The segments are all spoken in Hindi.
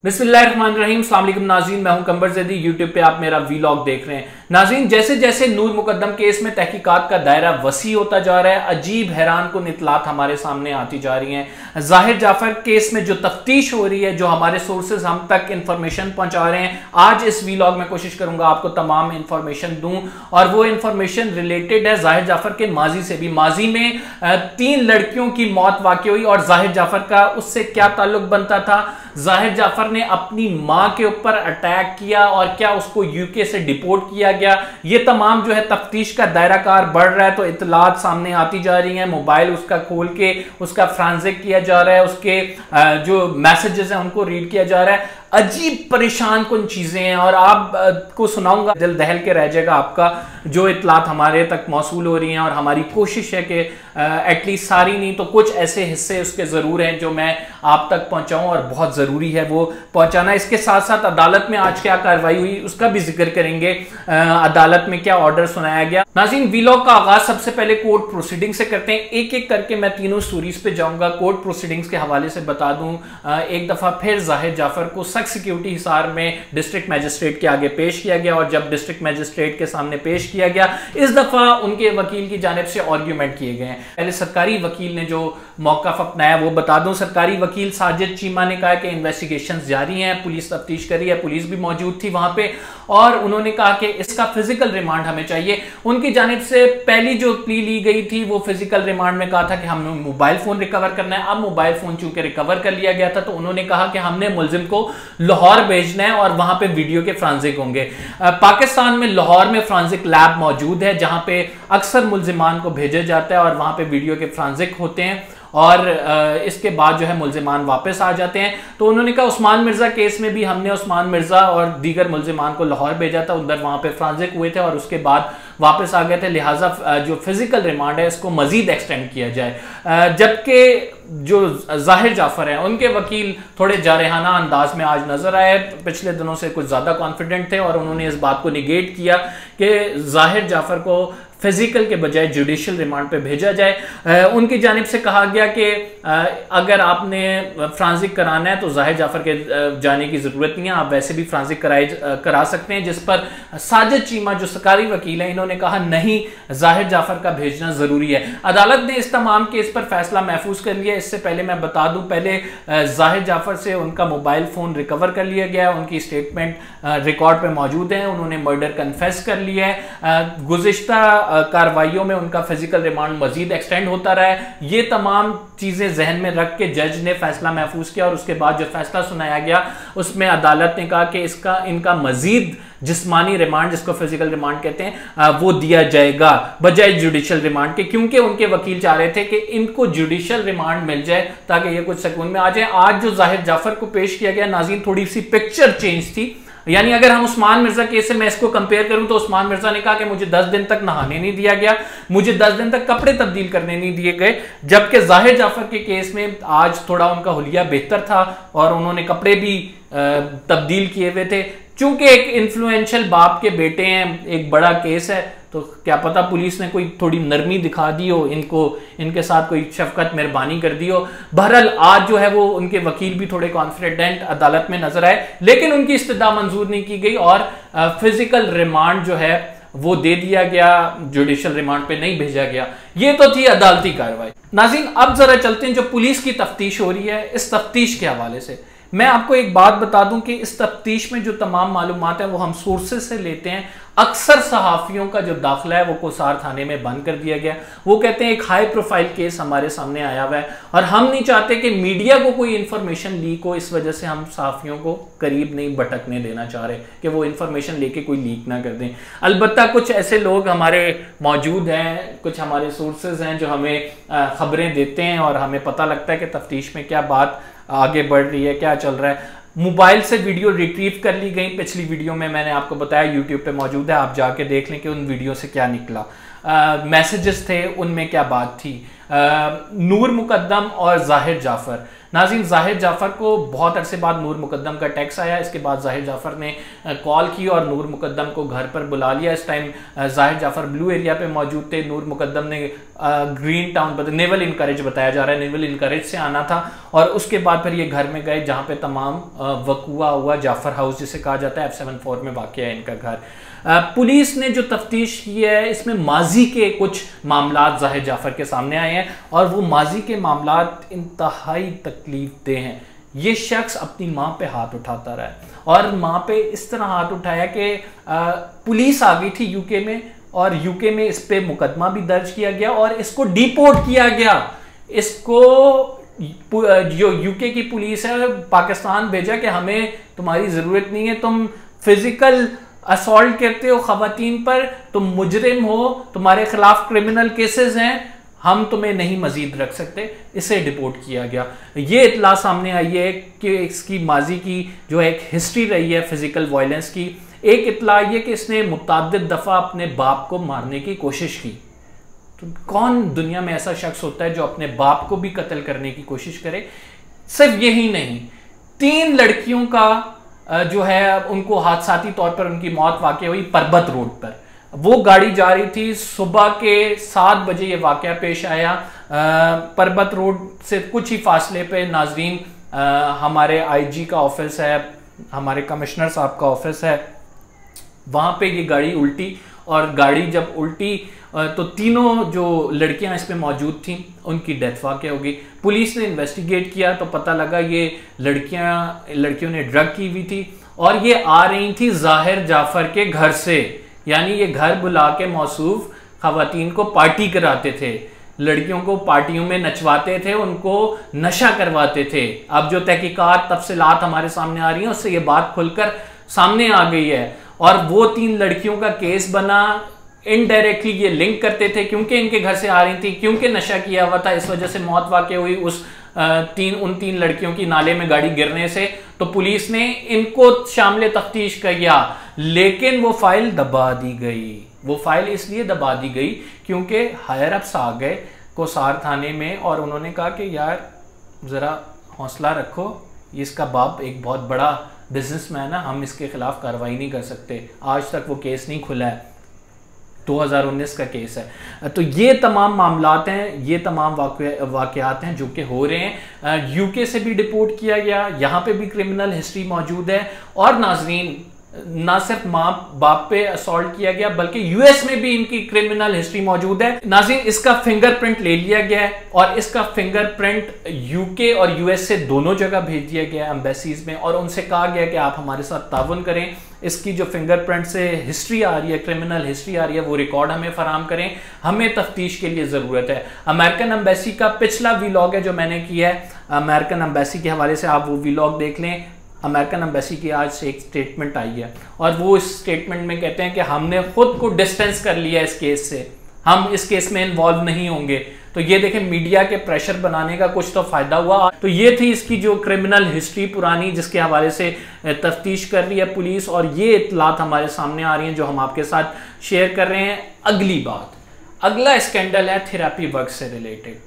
बिस्मिल्लाहिर्रहमानिर्रहीम, अस्सलाम वालेकुम नाज़रीन, मैं हूं कंबर ज़ैदी। यूट्यूब पे आप मेरा वीलॉग देख रहे हैं। नाज़रीन, जैसे जैसे नूर मुकद्दम केस में तहकीकात का दायरा वसी होता जा रहा है, अजीब हैरान कुन इत्तलात हमारे सामने आती जा रही हैं। ज़ाहिर जाफर केस में जो तफ्तीश हो रही है, जो हमारे सोर्सेज हम तक इंफॉर्मेशन पहुंचा रहे हैं, आज इस वीलॉग में कोशिश करूंगा आपको तमाम इंफॉर्मेशन दूं। और वो इंफॉर्मेशन रिलेटेड है ज़ाहिर जाफर के माजी से भी। माजी में 3 लड़कियों की मौत वाक़ई हुई और ज़ाहिर जाफर का उससे क्या ताल्लुक बनता था। ज़ाहिर जाफर ने अपनी मां के ऊपर अटैक किया और क्या उसको यूके से डिपोर्ट किया गया, ये तमाम जो है तफ्तीश का दायराकार बढ़ रहा है। तो इत्तलात सामने आती जा रही हैं, मोबाइल उसका खोल के उसका फ्रांजिक किया जा रहा है, उसके जो मैसेजेस हैं उनको रीड किया जा रहा है। अजीब परेशान कुन चीजें हैं और आपको सुनाऊंगा, दिल दहल के रह जाएगा आपका जो इत्तलात हमारे तक मौसूल हो रही हैं। और हमारी कोशिश है कि एटलीस्ट सारी नहीं तो कुछ ऐसे हिस्से उसके ज़रूर हैं जो मैं आप तक पहुंचाऊं और बहुत ज़रूरी है वो पहुंचाना। इसके साथ साथ अदालत में आज क्या कार्रवाई हुई उसका भी जिक्र करेंगे, अदालत में क्या ऑर्डर सुनाया गया। नाज़रीन, वीलॉग का आगाज सबसे पहले कोर्ट प्रोसीडिंग से करते हैं। एक एक करके मैं तीनों स्टोरीज पे जाऊंगा। कोर्ट प्रोसीडिंग्स के हवाले से बता दूं, एक दफ़ा फिर ज़ाहिर जाफर को सख्त सिक्योरिटी हिसार में डिस्ट्रिक्ट मैजिस्ट्रेट के आगे पेश किया गया और जब डिस्ट्रिक्ट मैजिस्ट्रेट के सामने पेश किया गया, इस दफा उनके वकील की जानिब से आर्ग्यूमेंट किए गए हैं। पहले सरकारी वकील ने जो मौक़िफ़ अपनाया वो बता दूं। सरकारी वकील साजिद चीमा ने कहा कि इन्वेस्टिगेशंस जारी हैं, पुलिस तफ्तीश कर रही है, पुलिस भी मौजूद थी वहां पे, और उन्होंने कहा कि इसका फिजिकल रिमांड हमें चाहिए। उनकी जानिब से पहली जो प्ली ली गई थी वो फिजिकल रिमांड में कहा था कि हमने मोबाइल फोन रिकवर करना है। अब मोबाइल फोन चूंकि रिकवर कर लिया गया था तो उन्होंने कहा कि हमने मुलजिम को लाहौर भेजना है और वहां पे वीडियो के फ्रांजिक होंगे। पाकिस्तान में लाहौर में फ्रांजिक लैब मौजूद है जहां पे अक्सर मुलजिमान को भेजा जाता है और वहां पे वीडियो के फ्रांजिक होते हैं और इसके बाद जो है मुलजिमान वापस आ जाते हैं। तो उन्होंने कहा उस्मान मिर्जा केस में भी हमने उस्मान मिर्जा और दीगर मुलजिमान को लाहौर भेजा था, उधर वहां पे फ्रांजिक हुए थे और उसके बाद वापस आ गए थे, लिहाजा जो फिजिकल रिमांड है इसको मजीद एक्सटेंड किया जाए। जबकि जो ज़ाहिर जाफर हैं उनके वकील थोड़े जारहाना अंदाज में आज नजर आए, पिछले दिनों से कुछ ज़्यादा कॉन्फिडेंट थे और उन्होंने इस बात को निगेट किया कि ज़ाहिर जाफर को फिजिकल के बजाय जुडिशियल रिमांड पे भेजा जाए। उनकी जानिब से कहा गया कि अगर आपने फ्रांजिक कराना है तो ज़ाहिर जाफर के जाने की ज़रूरत नहीं है, आप वैसे भी फ्रांजिक करा सकते हैं। जिस पर साजिद चीमा जो सरकारी वकील हैं इन्होंने कहा नहीं, ज़ाहिर जाफर का भेजना ज़रूरी है। अदालत ने इस तमाम केस पर फैसला महफूज कर लिया। इससे पहले मैं बता दूं, पहले ज़ाहिर जाफर से उनका मोबाइल फ़ोन रिकवर कर लिया गया, उनकी स्टेटमेंट रिकॉर्ड पे मौजूद है, उन्होंने मर्डर कन्फेस कर लिया है। गुज़िश्ता कार्रवाइयों में उनका फिजिकल रिमांड मजीद एक्सटेंड होता रहा है। ये तमाम चीजें जहन में रख के जज ने फैसला महफूज किया और उसके बाद जो फैसला सुनाया गया उसमें अदालत ने कहा कि इनका मजीद जिस्मानी रिमांड, जिसको फिजिकल रिमांड कहते हैं, वो दिया जाएगा बजाय जुडिशियल रिमांड के, क्योंकि उनके वकील चाह रहे थे कि इनको जुडिशियल रिमांड मिल जाए ताकि ये कुछ सुकून में आ जाए। आज जो ज़ाहिर जाफर को पेश किया गया, नाज़रीन, थोड़ी सी पिक्चर चेंज थी। यानी अगर हम उस्मान मिर्जा केस से मैं इसको कंपेयर करूं तो उस्मान मिर्जा ने कहा कि मुझे 10 दिन तक नहाने नहीं दिया गया, मुझे 10 दिन तक कपड़े तब्दील करने नहीं दिए गए, जबकि ज़ाहिर जाफर के केस में आज थोड़ा उनका हुलिया बेहतर था और उन्होंने कपड़े भी तब्दील किए हुए थे। चूंकि एक इन्फ्लुएंशियल बाप के बेटे हैं, एक बड़ा केस है, तो क्या पता पुलिस ने कोई थोड़ी नरमी दिखा दी हो, इनके साथ कोई शफकत मेहरबानी कर दी हो। बहरहाल आज जो है वो उनके वकील भी थोड़े कॉन्फिडेंट अदालत में नजर आए, लेकिन उनकी इस्तदा मंजूर नहीं की गई और फिजिकल रिमांड जो है वो दे दिया गया, जुडिशियल रिमांड पे नहीं भेजा गया। ये तो थी अदालती कार्रवाई। नाज़रीन, अब जरा चलते हैं जो पुलिस की तफ्तीश हो रही है, इस तफ्तीश के हवाले से मैं आपको एक बात बता दूं कि इस तफ्तीश में जो तमाम मालूमात है वो हम सोर्सेज से लेते हैं। अक्सर सहाफ़ियों का जो दाखिला है वो कोसार थाने में बंद कर दिया गया। वो कहते हैं एक हाई प्रोफाइल केस हमारे सामने आया हुआ है और हम नहीं चाहते कि मीडिया को कोई इंफॉर्मेशन लीक हो, इस वजह से हम सहाफ़ियों को करीब नहीं भटकने देना चाह रहे कि वो इंफॉर्मेशन लेके कोई लीक ना कर दें। अलबत्ता कुछ ऐसे लोग हमारे मौजूद हैं, कुछ हमारे सोर्सेज हैं जो हमें खबरें देते हैं और हमें पता लगता है कि तफ्तीश में क्या बात आगे बढ़ रही है, क्या चल रहा है। मोबाइल से वीडियो रिट्रीव कर ली गई, पिछली वीडियो में मैंने आपको बताया, यूट्यूब पे मौजूद है, आप जाके देख लें कि उन वीडियो से क्या निकला। मैसेजेस थे, उनमें क्या बात थी। नूर मुकद्दम और जाहिर जाफर। नाज़रीन, जाहिर जाफर को बहुत अरसे बाद नूर मुकद्दम का टैक्स आया। इसके बाद जाहिर जाफर ने कॉल की और नूर मुकद्दम को घर पर बुला लिया। इस टाइम जाहिर जाफर ब्लू एरिया पे मौजूद थे। नूर मुकद्दम ने ग्रीन टाउन नेवल इनकरेज बताया जा रहा है, नेवल इनकरेज से आना था। और उसके बाद फिर ये घर में गए जहाँ पे तमाम वकुआ हुआ, जाफर हाउस जिसे कहा जाता है, F74 में वाक़ है इनका घर। पुलिस ने जो तफ्तीश की है इसमें माजी के कुछ मामलात जाहिर जाफर के सामने आए हैं और वो माजी के मामलात इंतहाई तकलीफ दे हैं। ये शख्स अपनी माँ पे हाथ उठाता रहा है और माँ पे इस तरह हाथ उठाया कि पुलिस आ गई थी यूके में और यूके में इस पे मुकदमा भी दर्ज किया गया और इसको डिपोर्ट किया गया। इसको जो यूके की पुलिस है पाकिस्तान भेजा कि हमें तुम्हारी ज़रूरत नहीं है, तुम फिजिकल असॉल्ट करते हो खवातीन पर, तुम मुजरिम हो, तुम्हारे खिलाफ क्रिमिनल केसेस हैं, हम तुम्हें नहीं मजीद रख सकते। इसे डिपोर्ट किया गया। ये इतला सामने आई है कि इसकी माजी की जो एक हिस्ट्री रही है फिजिकल वायलेंस की। एक इतला आई है कि इसने मुतअद्दिद दफ़ा अपने बाप को मारने की कोशिश की। तो कौन दुनिया में ऐसा शख्स होता है जो अपने बाप को भी कत्ल करने की कोशिश करे? सिर्फ यही नहीं, 3 लड़कियों का जो है उनको हादसाती तौर पर उनकी मौत वाक़ हुई परबत रोड पर। वो गाड़ी जा रही थी, सुबह के 7 बजे ये वाक़या पेश आया। परबत रोड से कुछ ही फासले पे नाजरीन हमारे आईजी का ऑफिस है, हमारे कमिश्नर साहब का ऑफिस है, वहाँ पे ये गाड़ी उल्टी और गाड़ी जब उल्टी तो तीनों जो लड़कियां इसमें मौजूद थीं उनकी डेथ वाक़या हो गई। पुलिस ने इन्वेस्टिगेट किया तो पता लगा ये लड़कियों ने ड्रग की हुई थी और ये आ रही थी जाहिर जाफर के घर से, यानी ये घर बुला के मौसूफ खवातीन को पार्टी कराते थे, लड़कियों को पार्टियों में नचवाते थे, उनको नशा करवाते थे। अब जो तहकीकात तफसीलात हमारे सामने आ रही हैं उससे ये बात खुलकर सामने आ गई है और वो 3 लड़कियों का केस बना। इनडायरेक्टली ये लिंक करते थे क्योंकि इनके घर से आ रही थी, क्योंकि नशा किया हुआ था, इस वजह से मौत वाक़ हुई उन तीन लड़कियों की नाले में गाड़ी गिरने से। तो पुलिस ने इनको शामिल तफ्तीश किया, लेकिन वो फाइल दबा दी गई। वो फाइल इसलिए दबा दी गई क्योंकि हायर अप्स आ गए कोसार थाने में और उन्होंने कहा कि यार ज़रा हौसला रखो, इसका बाप एक बहुत बड़ा बिजनेसमैन है, हम इसके खिलाफ कार्रवाई नहीं कर सकते। आज तक वो केस नहीं खुला है, 2019 का केस है। तो ये तमाम मामलात हैं, ये तमाम वाक़यात हैं जो कि हो रहे हैं। यूके से भी डिपोर्ट किया गया, यहाँ पे भी क्रिमिनल हिस्ट्री मौजूद है और नाजरीन ना सिर्फ माँ बाप पे असॉल्ट किया गया बल्कि यूएस में भी इनकी क्रिमिनल हिस्ट्री मौजूद है। नाज़रीन, इसका फिंगरप्रिंट ले लिया गया है और इसका फिंगरप्रिंट यूके और यूएस से दोनों जगह भेज दिया गया है एम्बेसीज में और उनसे कहा गया कि आप हमारे साथ ताउन करें। इसकी जो फिंगरप्रिंट से हिस्ट्री आ रही है, क्रिमिनल हिस्ट्री आ रही है, वो रिकॉर्ड हमें फराम करें, हमें तफ्तीश के लिए ज़रूरत है। अमेरिकन एम्बेसी का पिछला वीलॉग है जो मैंने किया है, अमेरिकन एम्बेसी के हवाले से आप वो वीलॉग देख लें। अमेरिकन एम्बेसी की आज एक स्टेटमेंट आई है और वो इस स्टेटमेंट में कहते हैं कि हमने खुद को डिस्टेंस कर लिया इस केस से, हम इस केस में इन्वॉल्व नहीं होंगे। तो ये देखें, मीडिया के प्रेशर बनाने का कुछ तो फायदा हुआ। तो ये थी इसकी जो क्रिमिनल हिस्ट्री पुरानी जिसके हवाले से तफ्तीश कर रही है पुलिस और ये इतलात हमारे सामने आ रही हैं जो हम आपके साथ शेयर कर रहे हैं। अगली बात, अगला स्कैंडल है थेरेपी वर्क से रिलेटेड।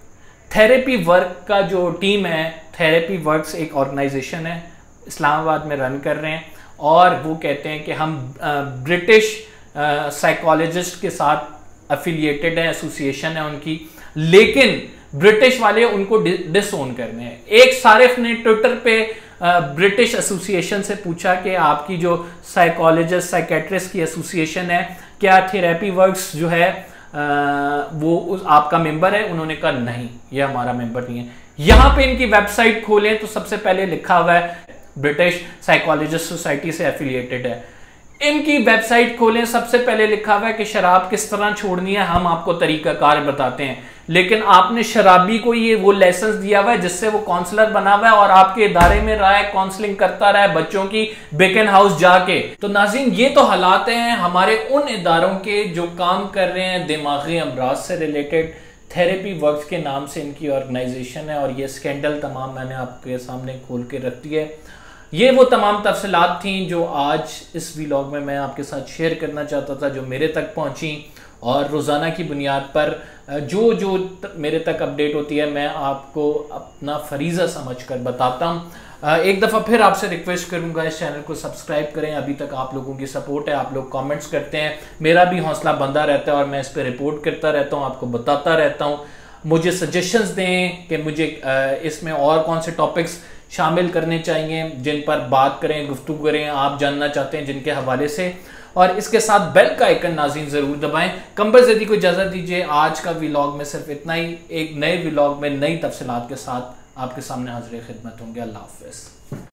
थेरेपी वर्क का जो टीम है, थेरेपी वर्क्स एक ऑर्गेनाइजेशन है, इस्लामाबाद में रन कर रहे हैं और वो कहते हैं कि हम ब्रिटिश साइकोलॉजिस्ट के साथ एफिलिएटेड है, एसोसिएशन है उनकी, लेकिन ब्रिटिश वाले उनको डिसओन करने हैं। एक सारिफ ने ट्विटर पे ब्रिटिश एसोसिएशन से पूछा कि आपकी जो साइकोलॉजिस्ट साइकेट्रिस्ट की एसोसिएशन है, क्या थेरेपी वर्क्स जो है वो आपका मेंबर है? उन्होंने कहा नहीं, ये हमारा मेंबर नहीं है। यहां पे इनकी वेबसाइट खोलें तो सबसे पहले लिखा हुआ है ब्रिटिश साइकोलॉजिस्ट सोसाइटी से एफिलिएटेड है। इनकी वेबसाइट खोलें, सबसे पहले लिखा हुआ है कि शराब किस तरह छोड़नी है, हम आपको तरीकाकार बताते हैं। लेकिन आपने शराबी को ये वो लाइसेंस दिया हुआ है जिससे वो काउंसलर बना हुआ है और आपके इदारे में रहा है, काउंसलिंग करता रहा है बच्चों की बेकन हाउस जाके। तो नाज़रीन, ये तो हालात हैं हमारे उन इदारों के जो काम कर रहे हैं दिमागी अमराज से रिलेटेड। थेरेपी वर्क्स के नाम से इनकी ऑर्गेनाइजेशन है और ये स्कैंडल तमाम मैंने आपके सामने खोल के रख दिए। ये वो तमाम तफसीलात थी जो आज इस व्लॉग में मैं आपके साथ शेयर करना चाहता था, जो मेरे तक पहुंची और रोज़ाना की बुनियाद पर जो जो मेरे तक अपडेट होती है मैं आपको अपना फरीज़ा समझकर बताता हूँ। एक दफ़ा फिर आपसे रिक्वेस्ट करूंगा, इस चैनल को सब्सक्राइब करें। अभी तक आप लोगों की सपोर्ट है, आप लोग कमेंट्स करते हैं, मेरा भी हौसला बंधा रहता है और मैं इस पर रिपोर्ट करता रहता हूँ, आपको बताता रहता हूँ। मुझे सजेशंस दें कि मुझे इसमें और कौन से टॉपिक्स शामिल करने चाहिए, जिन पर बात करें, गुफ्तगू करें, आप जानना चाहते हैं जिनके हवाले से। और इसके साथ बेल का आइकन नाज़रीन ज़रूर दबाएं। कंबर ज़ैदी को इजाज़त दीजिए। आज का व्लॉग में सिर्फ इतना ही। एक नए व्लॉग में नई तफसीलात के साथ आपके सामने हाज़िर खिदमत होंगे। अल्लाह हाफ़िज़।